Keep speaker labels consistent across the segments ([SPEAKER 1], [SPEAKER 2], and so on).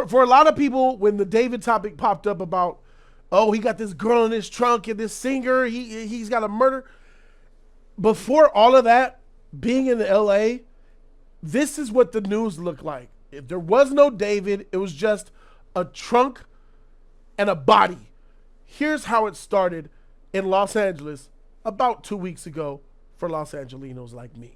[SPEAKER 1] For a lot of people, when the David topic popped up about, oh, he got this girl in his trunk and this singer, he's got a murder. Before all of that, being in LA, this is what the news looked like. If there was no David, it was just a trunk and a body. Here's how it started in Los Angeles about 2 weeks ago for Los Angelinos like me.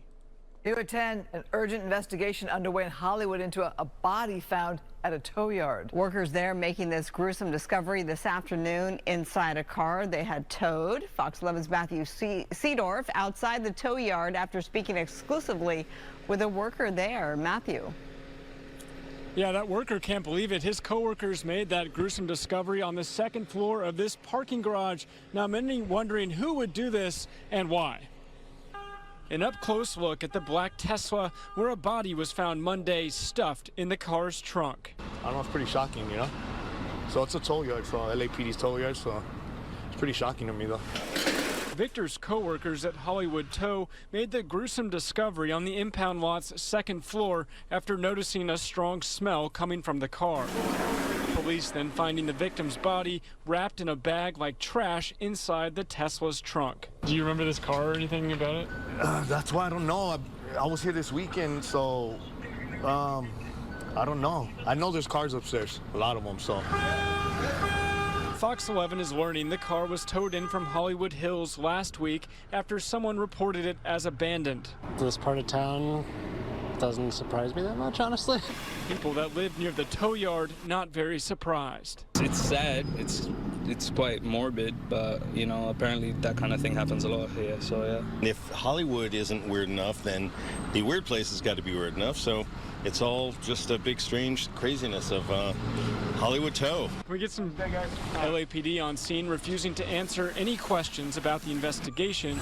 [SPEAKER 2] New at 10, an urgent investigation underway in Hollywood into a body found at a tow yard.
[SPEAKER 3] Workers there making this gruesome discovery this afternoon inside a car they had towed. Fox 11's Matthew Seedorf outside the tow yard after speaking exclusively with a worker there. Matthew.
[SPEAKER 4] Yeah, that worker can't believe it. His coworkers made that gruesome discovery on the second floor of this parking garage. Now, many wondering who would do this and why. An up-close look at the black Tesla where a body was found Monday stuffed in the car's trunk.
[SPEAKER 5] I don't know, it's pretty shocking, you know? So it's a tow yard, so LAPD's tow yard, so it's pretty shocking to me, though.
[SPEAKER 4] Victor's coworkers at Hollywood Tow made the gruesome discovery on the impound lot's second floor after noticing a strong smell coming from the car. Police then finding the victim's body wrapped in a bag like trash inside the Tesla's trunk. Do you remember this car or anything about it?
[SPEAKER 5] That's why I don't know. I was here this weekend, so I don't know. I know there's cars upstairs, a lot of them, so.
[SPEAKER 4] Fox 11 is learning the car was towed in from Hollywood Hills last week after someone reported it as abandoned.
[SPEAKER 6] This part of town doesn't surprise me that much, honestly.
[SPEAKER 4] People that live near the tow yard not very surprised.
[SPEAKER 7] It's sad. It's quite morbid, but you know, apparently that kind of thing happens a lot here. So yeah.
[SPEAKER 8] If Hollywood isn't weird enough, then the weird place has got to be weird enough. So it's all just a big, strange craziness of Hollywood Tow.
[SPEAKER 4] We get some LAPD on scene refusing to answer any questions about the investigation.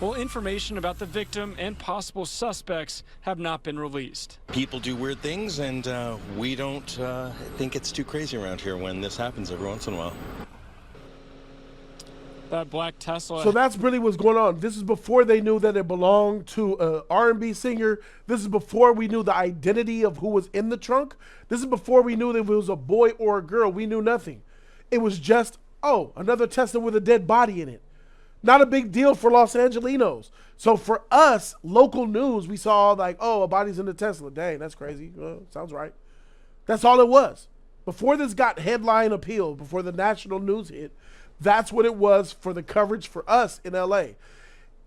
[SPEAKER 4] Well, information about the victim and possible suspects have not been released.
[SPEAKER 8] People do weird things, and we don't think it's too crazy around here when this happens every once in a while.
[SPEAKER 4] That black Tesla.
[SPEAKER 1] So that's really what's going on. This is before they knew that it belonged to an R&B singer. This is before we knew the identity of who was in the trunk. This is before we knew that if it was a boy or a girl. We knew nothing. It was just, oh, another Tesla with a dead body in it. Not a big deal for Los Angelinos. So for us, local news, we saw like, oh, a body's in the Tesla. Dang, that's crazy. Well, sounds right. That's all it was. Before this got headline appeal, before the national news hit, that's what it was for the coverage for us in LA.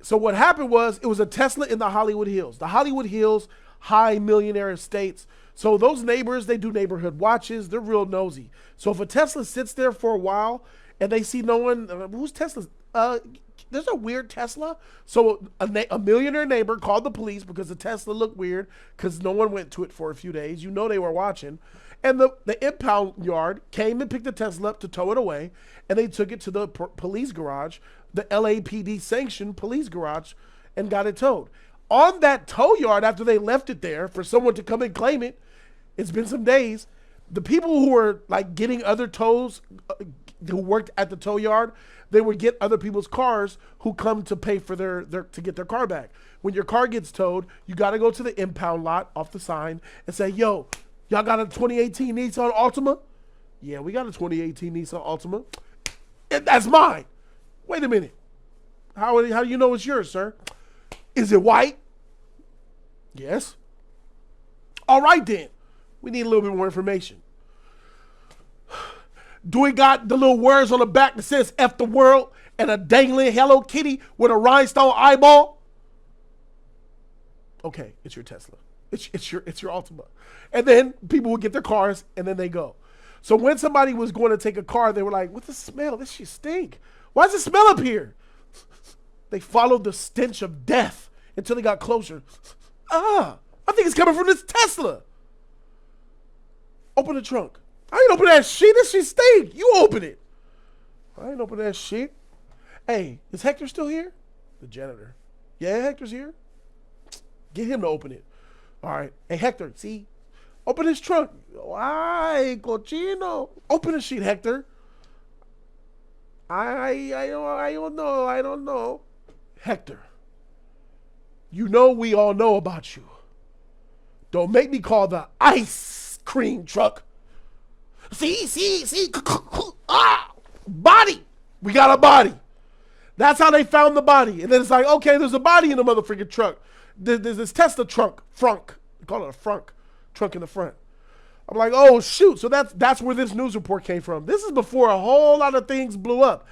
[SPEAKER 1] So what happened was it was a Tesla in the Hollywood Hills. The Hollywood Hills, high millionaire estates. So those neighbors, they do neighborhood watches. They're real nosy. So if a Tesla sits there for a while and they see no one, whose Tesla's? There's a weird Tesla. So a millionaire neighbor called the police because the Tesla looked weird because no one went to it for a few days. You know they were watching. And the impound yard came and picked the Tesla up to tow it away, and they took it to the police garage, the LAPD sanctioned police garage, and got it towed. On that tow yard, after they left it there for someone to come and claim it, it's been some days, the people who were like getting other tows, who worked at the tow yard, they would get other people's cars who come to pay for their to get their car back. When your car gets towed, you got to go to the impound lot off the sign and say, yo, y'all got a 2018 Nissan Altima? Yeah, we got a 2018 Nissan Altima. That's mine. Wait a minute. How do you know it's yours, sir? Is it white? Yes. All right, then. We need a little bit more information. Do we got the little words on the back that says F the world and a dangling Hello Kitty with a rhinestone eyeball? Okay, it's your Tesla. It's your Altima. And then people would get their cars and then they go. So when somebody was going to take a car, they were like, what's the smell? This shit stink. Why does it smell up here? They followed the stench of death until they got closer. I think it's coming from this Tesla. Open the trunk. I ain't open that shit. This shit stink. You open it. I ain't open that shit. Hey, is Hector still here? The janitor. Yeah, Hector's here. Get him to open it. All right. Hey, Hector, see? Open his trunk. Ay, cochino. Open the sheet, Hector. I don't know. Hector, you know we all know about you. Don't make me call the ICE cream truck. See, body. We got a body. That's how they found the body. And then it's like, okay, there's a body in the motherfucking truck. There's this Tesla frunk. They call it a frunk. Trunk in the front. I'm like, oh, shoot. So that's where this news report came from. This is before a whole lot of things blew up.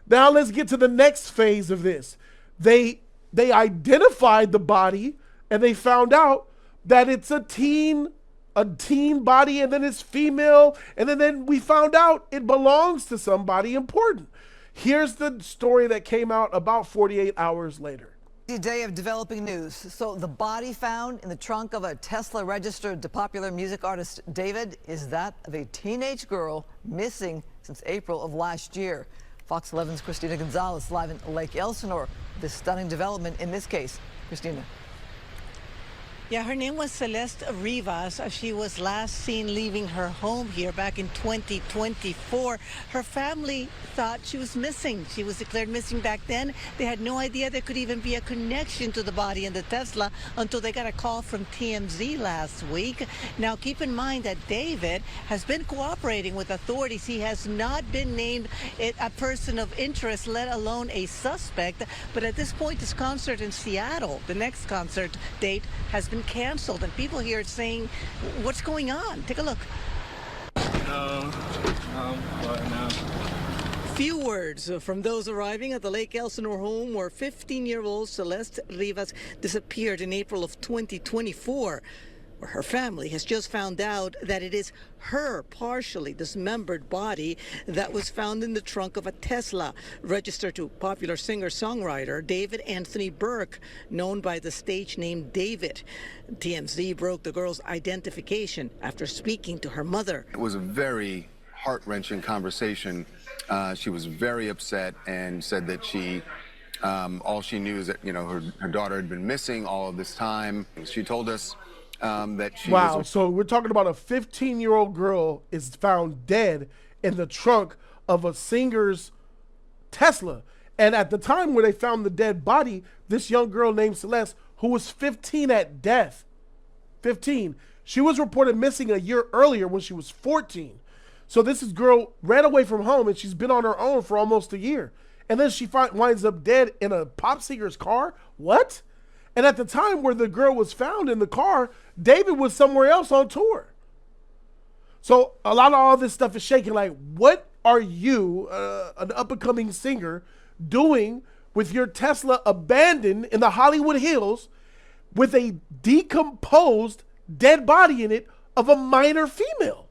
[SPEAKER 1] Now let's get to the next phase of this. They identified the body, and they found out that it's a teen body, and then it's female, and then we found out it belongs to somebody important. Here's the story that came out about 48 hours later.
[SPEAKER 2] A day of developing news. So the body found in the trunk of a Tesla registered to popular music artist David is that of a teenage girl missing since April of last year. Fox 11's Christina Gonzalez live in Lake Elsinore. This stunning development in this case. Christina.
[SPEAKER 9] Yeah, her name was Celeste Rivas. She was last seen leaving her home here back in 2024. Her family thought she was missing. She was declared missing back then. They had no idea there could even be a connection to the body in the Tesla until they got a call from TMZ last week. Now, keep in mind that David has been cooperating with authorities. He has not been named a person of interest, let alone a suspect. But at this point, this concert in Seattle, the next concert date, has been canceled, and people here are saying, what's going on? Take a look.
[SPEAKER 7] No.
[SPEAKER 9] Few words from those arriving at the Lake Elsinore home where 15-year-old Celeste Rivas disappeared in April of 2024. Where her family has just found out that it is her partially dismembered body that was found in the trunk of a Tesla registered to popular singer-songwriter David Anthony Burke, known by the stage name David. TMZ broke the girl's identification after speaking to her mother.
[SPEAKER 10] It was a very heart-wrenching conversation. She was very upset and said that all she knew is that, her daughter had been missing all of this time. She told us that she was
[SPEAKER 1] so we're talking about a 15-year-old girl is found dead in the trunk of a singer's Tesla. And at the time where they found the dead body, this young girl named Celeste, who was 15 at death, 15, she was reported missing a year earlier when she was 14. So this girl ran away from home, and she's been on her own for almost a year. And then she winds up dead in a pop singer's car? What? And at the time where the girl was found in the car, David was somewhere else on tour. So a lot of all this stuff is shaking. Like, what are you, an up-and-coming singer, doing with your Tesla abandoned in the Hollywood Hills with a decomposed dead body in it of a minor female?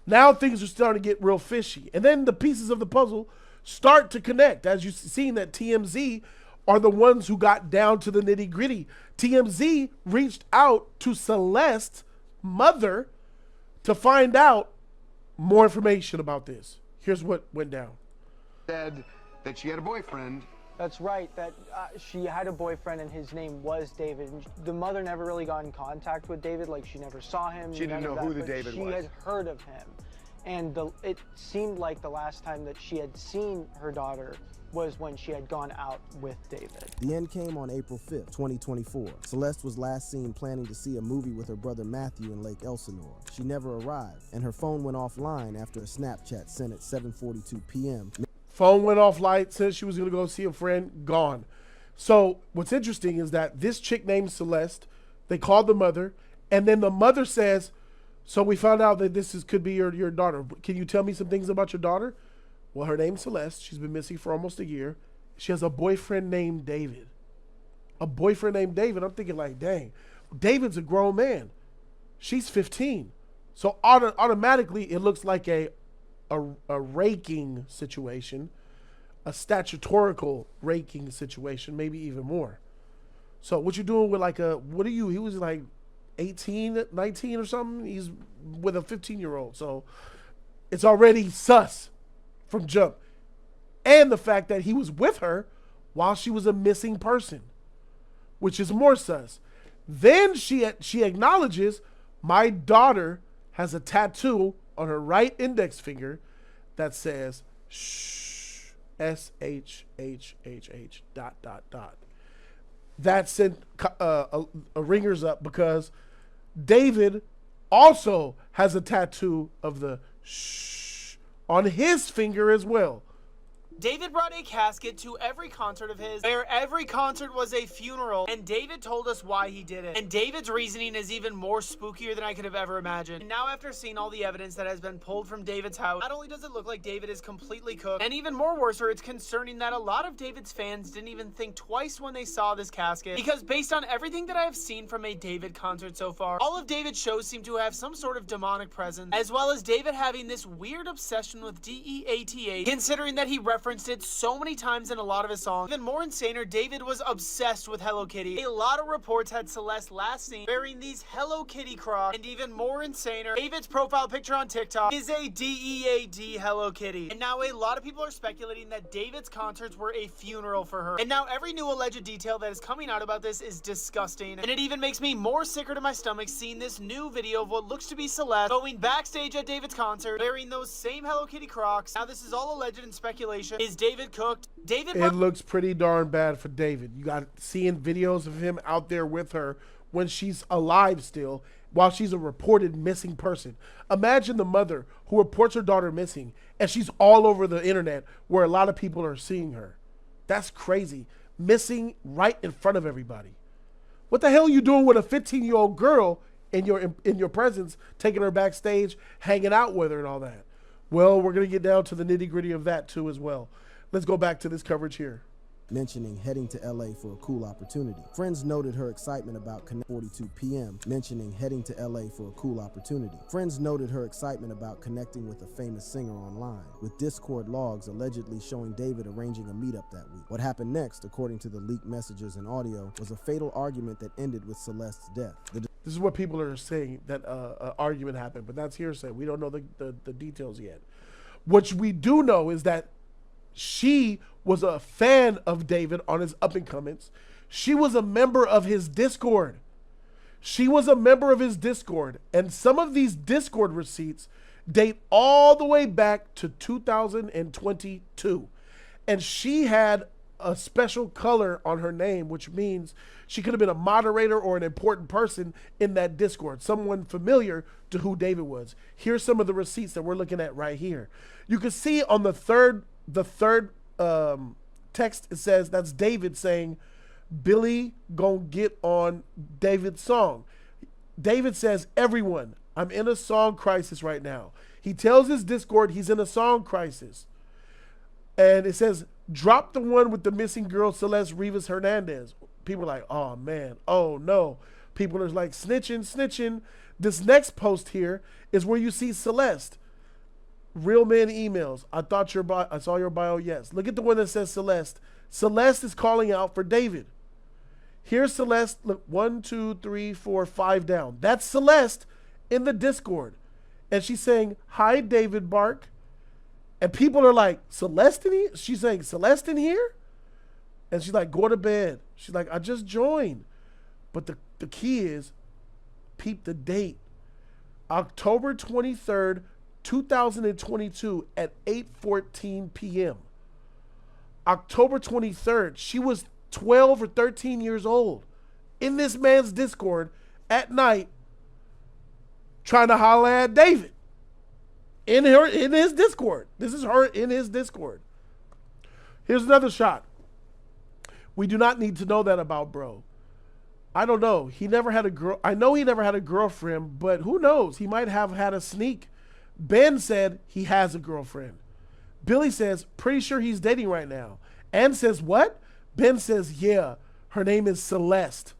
[SPEAKER 1] Now things are starting to get real fishy. And then the pieces of the puzzle start to connect. As you've seen that TMZ are the ones who got down to the nitty gritty. TMZ reached out to Celeste's mother to find out more information about this. Here's what went down.
[SPEAKER 11] Said that she had a boyfriend.
[SPEAKER 12] That's right, that she had a boyfriend and his name was David. And the mother never really got in contact with David, like she never saw him.
[SPEAKER 11] She didn't know who the David was.
[SPEAKER 12] She had heard of him. And it seemed like the last time that she had seen her daughter was when she had gone out with David.
[SPEAKER 13] The end came on April 5th, 2024. Celeste was last seen planning to see a movie with her brother Matthew in Lake Elsinore. She never arrived, and her phone went offline after a Snapchat sent at 7:42 p.m.
[SPEAKER 1] Phone went offline, said she was going to go see a friend, gone. So what's interesting is that this chick named Celeste, they called the mother, and then the mother says, so we found out that could be your daughter. Can you tell me some things about your daughter? Well, her name's Celeste. She's been missing for almost a year. She has a boyfriend named David. A boyfriend named David. I'm thinking like, dang, David's a grown man. She's 15. So automatically it looks like a raking situation, a statutorical raking situation, maybe even more. So what you doing with he was like 18, 19 or something. He's with a 15-year-old. So it's already sus from jump. And the fact that he was with her while she was a missing person, which is more sus. Then she acknowledges, my daughter has a tattoo on her right index finger that says shh, SHHHH ... That sent ringers up because David also has a tattoo of the shh on his finger as well.
[SPEAKER 14] David brought a casket to every concert of his, where every concert was a funeral, and David told us why he did it. And David's reasoning is even more spookier than I could have ever imagined. And now after seeing all the evidence that has been pulled from David's house, not only does it look like David is completely cooked, and even more worse, it's concerning that a lot of David's fans didn't even think twice when they saw this casket, because based on everything that I have seen from a David concert so far, all of David's shows seem to have some sort of demonic presence, as well as David having this weird obsession with DEATH, considering that he referenced it so many times in a lot of his songs. Even more insaner, David was obsessed with Hello Kitty. A lot of reports had Celeste last seen wearing these Hello Kitty Crocs, and even more insaner, David's profile picture on TikTok is a DEAD Hello Kitty. And now a lot of people are speculating that David's concerts were a funeral for her. And now every new alleged detail that is coming out about this is disgusting. And it even makes me more sicker to my stomach seeing this new video of what looks to be Celeste going backstage at David's concert wearing those same Hello Kitty Crocs. Now this is all alleged and speculation. Is David cooked?
[SPEAKER 1] It looks pretty darn bad for David. You got seeing videos of him out there with her when she's alive still, while she's a reported missing person. Imagine the mother who reports her daughter missing, and she's all over the internet where a lot of people are seeing her. That's crazy. Missing right in front of everybody. What the hell are you doing with a 15-year-old girl in your presence, taking her backstage, hanging out with her and all that? Well, we're going to get down to the nitty-gritty of that too as well. Let's go back to this coverage here.
[SPEAKER 13] Mentioning heading to LA for a cool opportunity. Friends noted her excitement about connecting 42 p.m. mentioning heading to LA for a cool opportunity. Friends noted her excitement about connecting with a famous singer online, with Discord logs allegedly showing David arranging a meetup that week. What happened next, according to the leaked messages and audio, was a fatal argument that ended with Celeste's death.
[SPEAKER 1] This is what people are saying, that an argument happened, but that's hearsay. We don't know the details yet. What we do know is that she was a fan of David on his up-and-comings. She was a member of his Discord. And some of these Discord receipts date all the way back to 2022. And she had a special color on her name, which means she could have been a moderator or an important person in that Discord, someone familiar to who David was. Here's some of the receipts that we're looking at right here. You can see on the third text, it says that's David saying, Billy gonna get on David's song. David says, everyone, I'm in a song crisis right now. He tells his Discord he's in a song crisis. And it says, drop the one with the missing girl, Celeste Rivas Hernandez. People are like, oh man, oh no. People are like, snitching. This next post here is where you see Celeste. Real men emails. I saw your bio. Yes. Look at the one that says Celeste. Celeste is calling out for David. Here's Celeste. Look, 1, 2, 3, 4, 5 down. That's Celeste in the Discord. And she's saying, hi, David Bark. And people are like, Celeste in here? She's saying, Celeste in here? And she's like, go to bed. She's like, I just joined. But the key is, peep the date. October 23rd, 2022 at 8:14 p.m. October 23rd, she was 12 or 13 years old in this man's Discord at night trying to holler at David in his Discord. This is her in his Discord. Here's another shot. We do not need to know that about bro. I don't know. He never had a girl. I know he never had a girlfriend, but who knows? He might have had a sneak. Ben said he has a girlfriend. Billy says, pretty sure he's dating right now. Ann says, what? Ben says, yeah, her name is Celeste.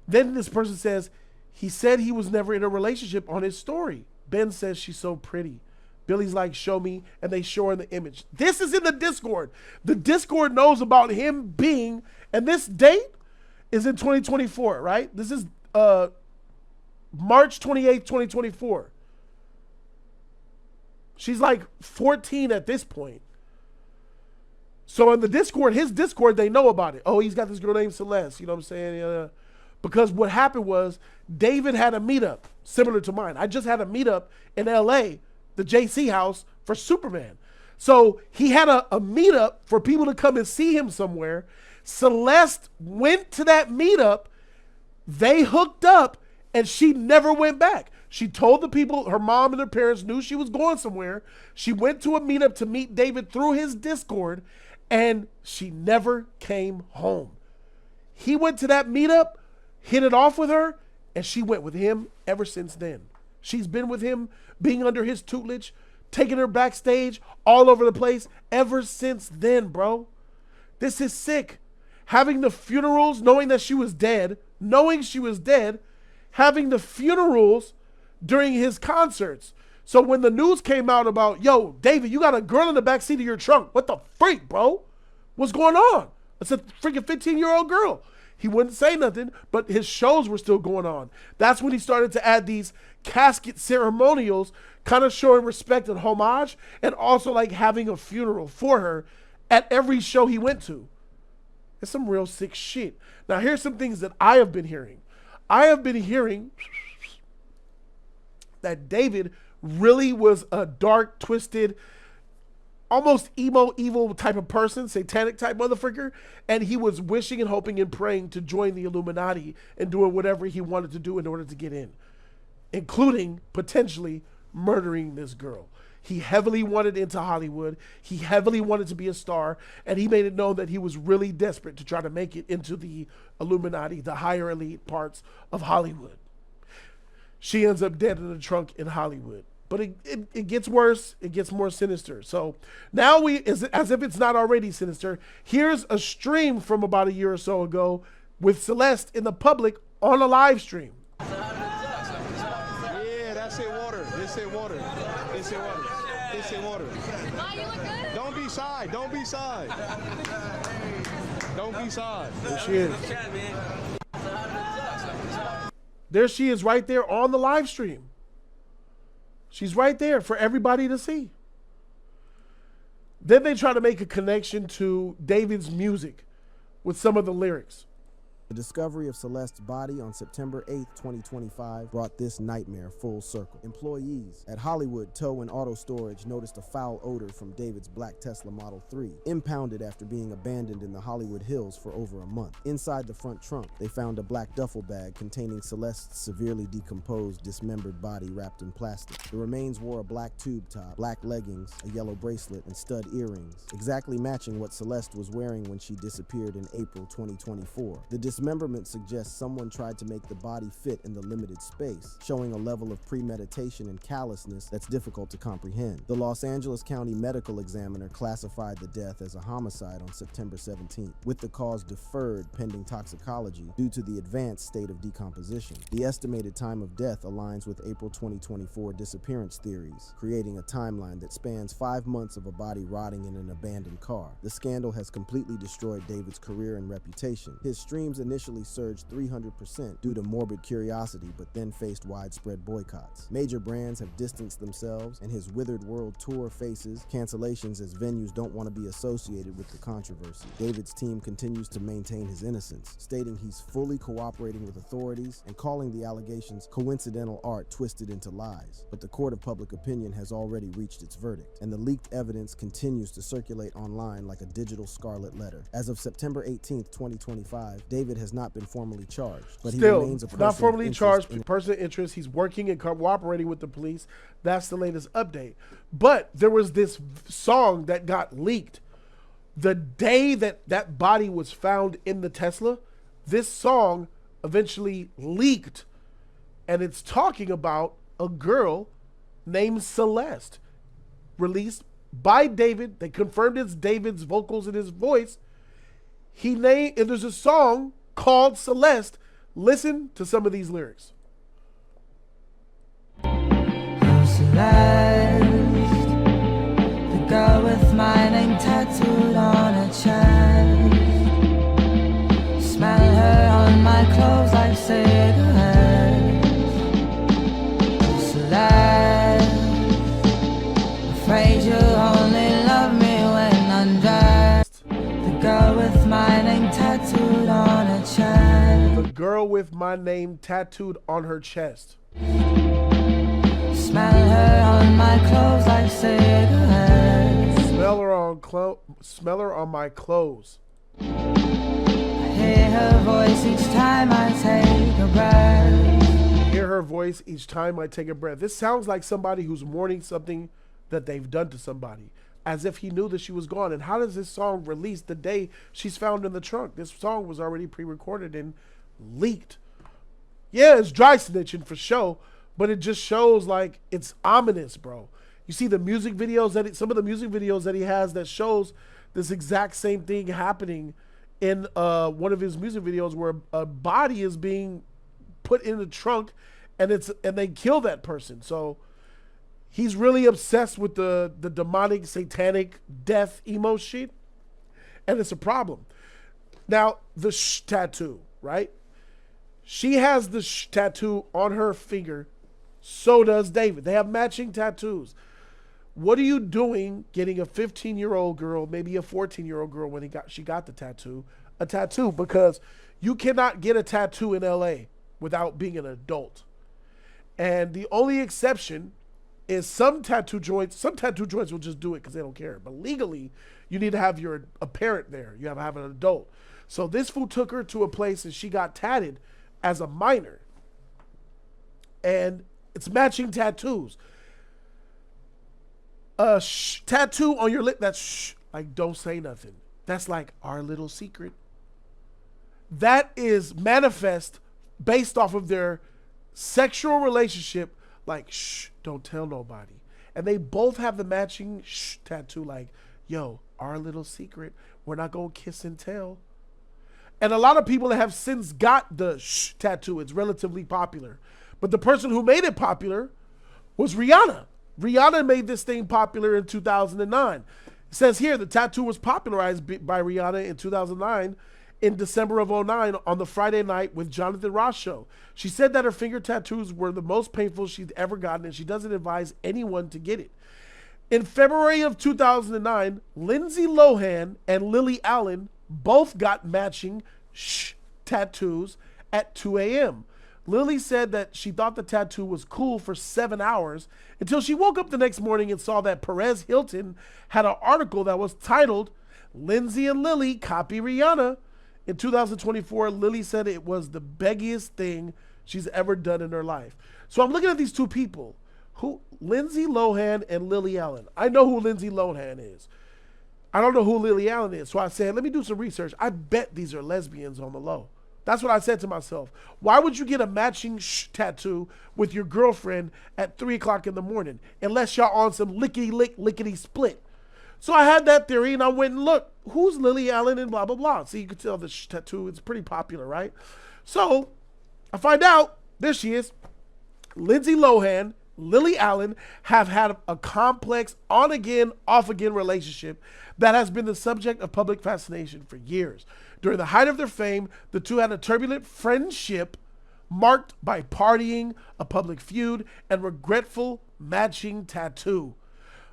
[SPEAKER 1] Then this person says, he said he was never in a relationship on his story. Ben says she's so pretty. Billy's like, show me, and they show her the image. This is in the Discord. The Discord knows about him being, and this date is in 2024, right? This is March 28th, 2024. She's like 14 at this point. So in the Discord, his Discord, they know about it. Oh, he's got this girl named Celeste. You know what I'm saying? Because what happened was David had a meetup similar to mine. I just had a meetup in LA, the JC house, for Superman. So he had a meetup for people to come and see him somewhere. Celeste went to that meetup. They hooked up and she never went back. She told the people, her mom and her parents knew she was going somewhere. She went to a meetup to meet David through his Discord, and she never came home. He went to that meetup, hit it off with her, and she went with him ever since then. She's been with him, being under his tutelage, taking her backstage all over the place ever since then, bro. This is sick. Having the funerals, knowing that she was dead, having the funerals during his concerts. So when the news came out about, yo, David, you got a girl in the backseat of your trunk. What the freak, bro? What's going on? It's a freaking 15-year-old girl. He wouldn't say nothing, but his shows were still going on. That's when he started to add these casket ceremonials, kind of showing respect and homage, and also like having a funeral for her at every show he went to. It's some real sick shit. Now, here's some things that I have been hearing. I have been hearing that David really was a dark, twisted, almost emo, evil type of person, satanic type motherfucker, and he was wishing and hoping and praying to join the Illuminati and doing whatever he wanted to do in order to get in, including potentially murdering this girl. He heavily wanted into Hollywood. He heavily wanted to be a star, and he made it known that he was really desperate to try to make it into the Illuminati, the higher elite parts of Hollywood. She ends up dead in the trunk in Hollywood. But it gets worse. It gets more sinister. So now as if it's not already sinister, here's a stream from about a year or so ago with Celeste in the public on a live stream.
[SPEAKER 15] Yeah, that's it, water. This it, water. This it, water. This it, water. Don't be shy. Don't be shy. Don't be shy.
[SPEAKER 1] There she is. There she is right there on the live stream. She's right there for everybody to see. Then they try to make a connection to David's music with some of the lyrics.
[SPEAKER 13] The discovery of Celeste's body on September 8, 2025 brought this nightmare full circle. Employees at Hollywood Tow and Auto Storage noticed a foul odor from David's black Tesla Model 3, impounded after being abandoned in the Hollywood Hills for over a month. Inside the front trunk, they found a black duffel bag containing Celeste's severely decomposed, dismembered body wrapped in plastic. The remains wore a black tube top, black leggings, a yellow bracelet, and stud earrings, exactly matching what Celeste was wearing when she disappeared in April 2024. The dismemberment suggests someone tried to make the body fit in the limited space, showing a level of premeditation and callousness that's difficult to comprehend. The Los Angeles County Medical Examiner classified the death as a homicide on September 17th, with the cause deferred pending toxicology due to the advanced state of decomposition. The estimated time of death aligns with April 2024 disappearance theories, creating a timeline that spans 5 months of a body rotting in an abandoned car. The scandal has completely destroyed David's career and reputation. His streams initially surged 300% due to morbid curiosity, but then faced widespread boycotts. Major brands have distanced themselves, and his Withered World Tour faces cancellations as venues don't want to be associated with the controversy. David's team continues to maintain his innocence, stating he's fully cooperating with authorities and calling the allegations coincidental art twisted into lies. But the court of public opinion has already reached its verdict, and the leaked evidence continues to circulate online like a digital scarlet letter. As of September 18th, 2025, David has not been formally charged, but he remains a person
[SPEAKER 1] not formally
[SPEAKER 13] of
[SPEAKER 1] charged,
[SPEAKER 13] interest
[SPEAKER 1] person of interest. He's working and cooperating with the police. That's the latest update. But there was this song that got leaked the day that that body was found in the Tesla. This song eventually leaked, and it's talking about a girl named Celeste, released by David. They confirmed it's David's vocals and his voice. And there's a song called Celeste. Listen to some of these lyrics.
[SPEAKER 16] I'm Celeste, the girl with my name tattooed on her chest. Smell her on my clothes like cigarettes. I'm Celeste, afraid you only love me when undressed. The girl with my name tattooed on her chest.
[SPEAKER 1] The girl with my name tattooed on her chest.
[SPEAKER 16] Smell her on my clothes like cigarettes.
[SPEAKER 1] Smell her on my clothes.
[SPEAKER 16] I hear her voice each time I take a breath.
[SPEAKER 1] hear her voice each time I take a breath. This sounds like somebody who's mourning something that they've done to somebody, as if he knew that she was gone. And how does this song release the day she's found in the trunk? This song was already pre-recorded and leaked. Yeah, it's dry snitching for sure, but it just shows like it's ominous, bro. You see the music videos some of the music videos that he has that shows this exact same thing happening in one of his music videos where a body is being put in the trunk and they kill that person. So he's really obsessed with the demonic, satanic death emo shit, and it's a problem. Now, the tattoo, right? She has the tattoo on her finger. So does David. They have matching tattoos. What are you doing getting a 15-year-old girl, maybe a 14-year-old girl when she got the tattoo, a tattoo? Because you cannot get a tattoo in LA without being an adult. And the only exception is some tattoo joints will just do it because they don't care. But legally, you need to have a parent there. You have to have an adult. So this fool took her to a place and she got tatted as a minor. And it's matching tattoos. A tattoo on your lip, that's like don't say nothing. That's like our little secret. That is manifest based off of their sexual relationship, like don't tell nobody. And they both have the matching tattoo, like, yo, our little secret. We're not gonna kiss and tell. And a lot of people that have since got the tattoo, it's relatively popular. But the person who made it popular was Rihanna. Rihanna made this thing popular in 2009. It says here the tattoo was popularized by Rihanna in 2009 in December of 2009 on the Friday Night with Jonathan Ross show. She said that her finger tattoos were the most painful she'd ever gotten and she doesn't advise anyone to get it. In February of 2009, Lindsay Lohan and Lily Allen both got matching tattoos at 2 a.m. Lily said that she thought the tattoo was cool for 7 hours until she woke up the next morning and saw that Perez Hilton had an article that was titled, Lindsay and Lily Copy Rihanna. In 2024, Lily said it was the beggiest thing she's ever done in her life. So I'm looking at these two people, Lindsay Lohan and Lily Allen. I know who Lindsay Lohan is. I don't know who Lily Allen is. So I said, let me do some research. I bet these are lesbians on the low. That's what I said to myself. Why would you get a matching tattoo with your girlfriend at 3 o'clock in the morning unless y'all on some lickety-lick, lickety-split? So I had that theory and I went and looked. Who's Lily Allen and blah, blah, blah. So you can tell the tattoo is pretty popular, right? So I find out, there she is. Lindsay Lohan, Lily Allen have had a complex on-again, off-again relationship that has been the subject of public fascination for years. During the height of their fame, the two had a turbulent friendship marked by partying, a public feud, and regretful matching tattoo.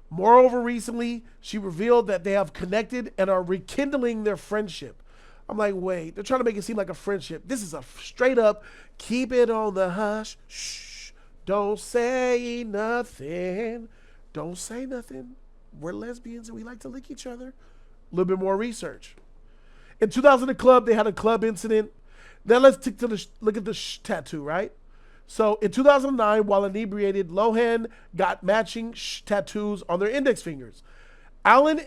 [SPEAKER 1] Moreover, recently, she revealed that they have connected and are rekindling their friendship. I'm like, wait, they're trying to make it seem like a friendship. This is a straight up, keep it on the hush, shh, don't say nothing. Don't say nothing. We're lesbians and we like to lick each other. A little bit more research. In 2000 club, they had a club incident. Then let's take to look at the tattoo, right? So in 2009, while inebriated, Lohan got matching tattoos on their index fingers. Allen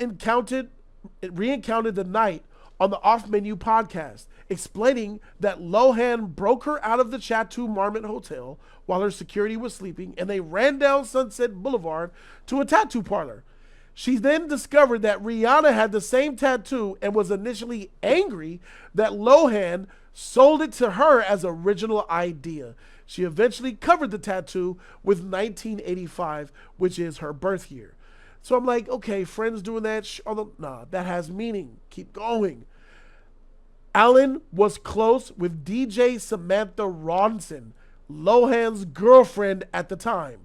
[SPEAKER 1] re-encountered the night on the Off Menu podcast, explaining that Lohan broke her out of the Chateau Marmot Hotel while her security was sleeping, and they ran down Sunset Boulevard to a tattoo parlor. She then discovered that Rihanna had the same tattoo and was initially angry that Lohan sold it to her as an original idea. She eventually covered the tattoo with 1985, which is her birth year. So I'm like, okay, friends doing that? Nah, that has meaning. Keep going. Allen was close with DJ Samantha Ronson, Lohan's girlfriend at the time.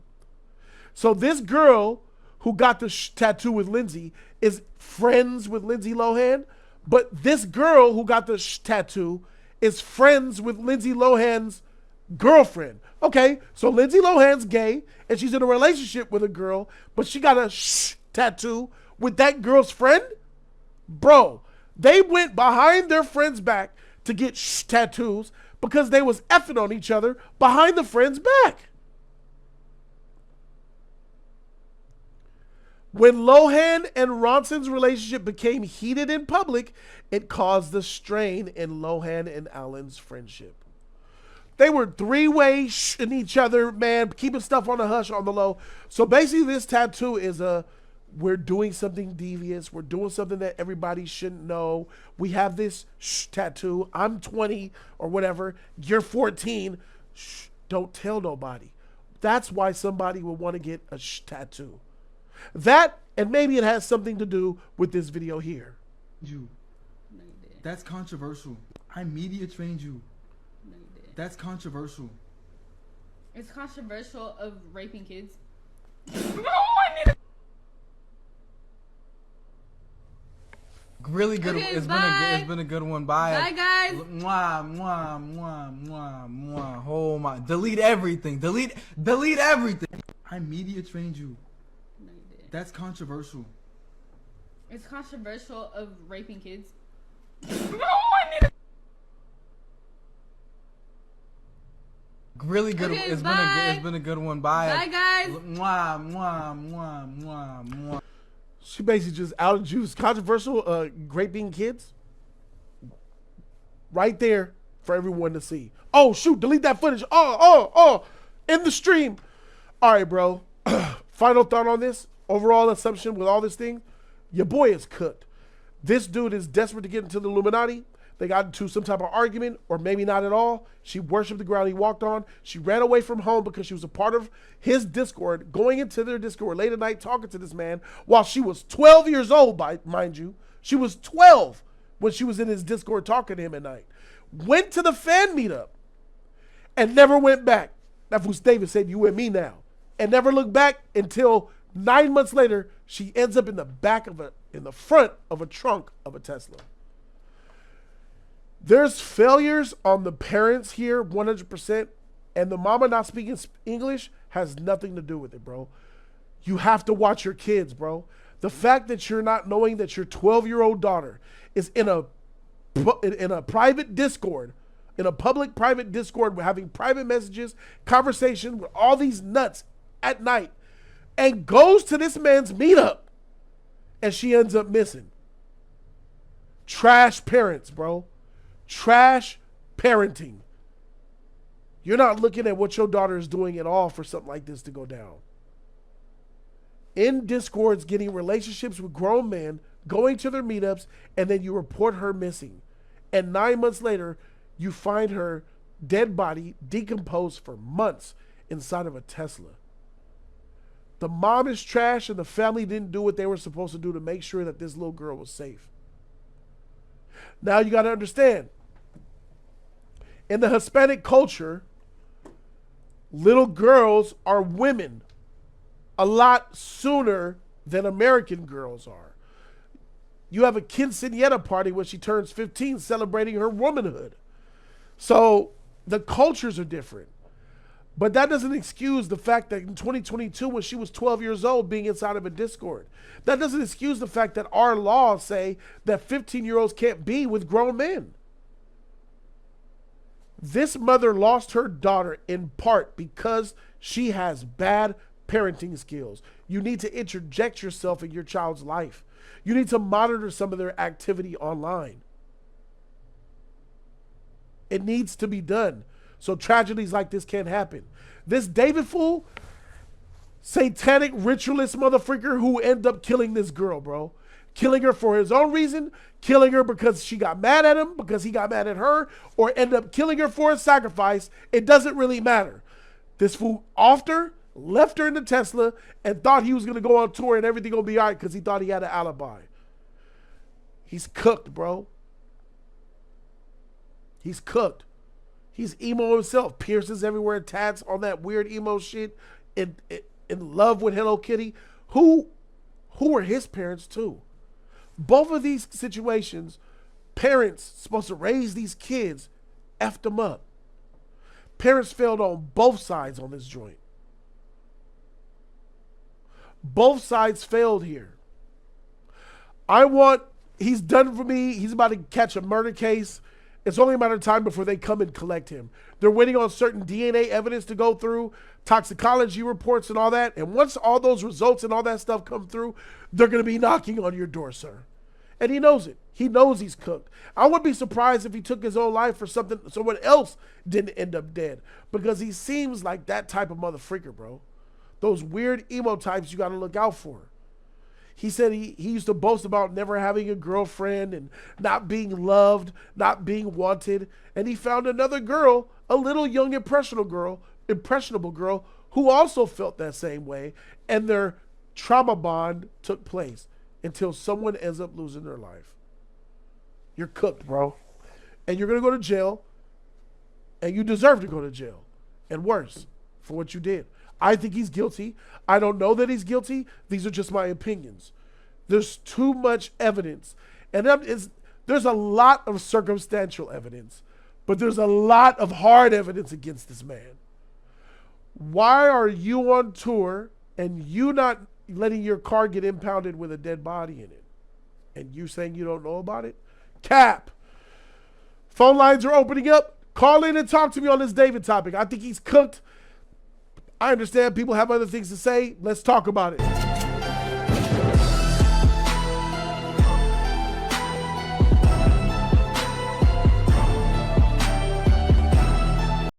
[SPEAKER 1] So this girl who got the tattoo with Lindsay is friends with Lindsay Lohan, but this girl who got the tattoo is friends with Lindsay Lohan's girlfriend. Okay, so Lindsay Lohan's gay and she's in a relationship with a girl, but she got a tattoo with that girl's friend? Bro, they went behind their friend's back to get tattoos, because they was effing on each other behind the friend's back. When Lohan and Ronson's relationship became heated in public, it caused the strain in Lohan and Alan's friendship. They were three-way in each other, man, keeping stuff on the hush, on the low. So basically this tattoo is we're doing something devious. We're doing something that everybody shouldn't know. We have this tattoo. I'm 20 or whatever. You're 14. Don't tell nobody. That's why somebody would want to get a tattoo. That, and maybe it has something to do with this video here.
[SPEAKER 17] That's controversial. I media trained you. That's controversial.
[SPEAKER 18] It's controversial of raping kids.
[SPEAKER 17] Really good.
[SPEAKER 18] Okay,
[SPEAKER 17] It's been a good one. Bye.
[SPEAKER 18] Bye, guys.
[SPEAKER 17] Mwah, mwah, mwah, mwah, mwah. Oh my. Delete everything. Delete everything. I media trained you. That's controversial.
[SPEAKER 18] It's controversial of raping kids.
[SPEAKER 17] Really good.
[SPEAKER 18] Okay,
[SPEAKER 17] It's been a good one. Bye.
[SPEAKER 18] Bye, guys.
[SPEAKER 17] Mwah, mwah, mwah, mwah, mwah.
[SPEAKER 1] She basically just outed you. It's controversial, raping kids. Right there for everyone to see. Oh, shoot, delete that footage. Oh, in the stream. All right, bro. Final thought on this. Overall assumption with all this thing. Your boy is cooked. This dude is desperate to get into the Illuminati. They got into some type of argument, or maybe not at all. She worshiped the ground he walked on. She ran away from home because she was a part of his Discord, going into their Discord late at night, talking to this man while she was 12 years old, mind you. She was 12 when she was in his Discord talking to him at night. Went to the fan meetup and never went back. That's what David said, you and me now. And never looked back until 9 months later, she ends up in the front of a trunk of a Tesla. There's failures on the parents here, 100%, and the mama not speaking English has nothing to do with it, bro. You have to watch your kids, bro. The fact that you're not knowing that your 12-year-old daughter is in a private Discord, in a public private Discord, we're having private messages, conversation with all these nuts at night, and goes to this man's meetup, and she ends up missing. Trash parents, bro. Trash parenting. You're not looking at what your daughter is doing at all for something like this to go down. In Discords, getting relationships with grown men, going to their meetups, and then you report her missing. And 9 months later, you find her dead body decomposed for months inside of a Tesla. The mom is trash and the family didn't do what they were supposed to do to make sure that this little girl was safe. Now you got to understand, in the Hispanic culture, little girls are women a lot sooner than American girls are. You have a quinceañera party when she turns 15 celebrating her womanhood. So the cultures are different. But that doesn't excuse the fact that in 2022, when she was 12 years old, being inside of a Discord. That doesn't excuse the fact that our laws say that 15-year-olds can't be with grown men. This mother lost her daughter in part because she has bad parenting skills. You need to interject yourself in your child's life. You need to monitor some of their activity online. It needs to be done. So tragedies like this can't happen. This David fool, satanic ritualist motherfucker who ended up killing this girl, bro. Killing her for his own reason, killing her because she got mad at him, because he got mad at her, or end up killing her for a sacrifice. It doesn't really matter. This fool offed her, left her in the Tesla, and thought he was going to go on tour and everything going to be all right because he thought he had an alibi. He's cooked, bro. He's cooked. He's emo himself. Pierces everywhere, tats on that weird emo shit. In love with Hello Kitty. Who were his parents too? Both of these situations, parents supposed to raise these kids, effed them up. Parents failed on both sides on this joint. Both sides failed here. He's done for me. He's about to catch a murder case. It's only a matter of time before they come and collect him. They're waiting on certain DNA evidence to go through, toxicology reports and all that. And once all those results and all that stuff come through, they're going to be knocking on your door, sir. And he knows it. He knows he's cooked. I wouldn't be surprised if he took his own life for something, someone else didn't end up dead. Because he seems like that type of motherfreaker, bro. Those weird emo types you got to look out for. He said he used to boast about never having a girlfriend and not being loved, not being wanted. And he found another girl, a little young impressionable girl, who also felt that same way. And their trauma bond took place until someone ends up losing their life. You're cooked, bro. And you're going to go to jail. And you deserve to go to jail. And worse, for what you did. I think he's guilty. I don't know that he's guilty. These are just my opinions. There's too much evidence. And there's a lot of circumstantial evidence. But there's a lot of hard evidence against this man. Why are you on tour and you not letting your car get impounded with a dead body in it? And you saying you don't know about it? Cap. Phone lines are opening up. Call in and talk to me on this David topic. I think he's cooked. I understand people have other things to say. Let's talk about it.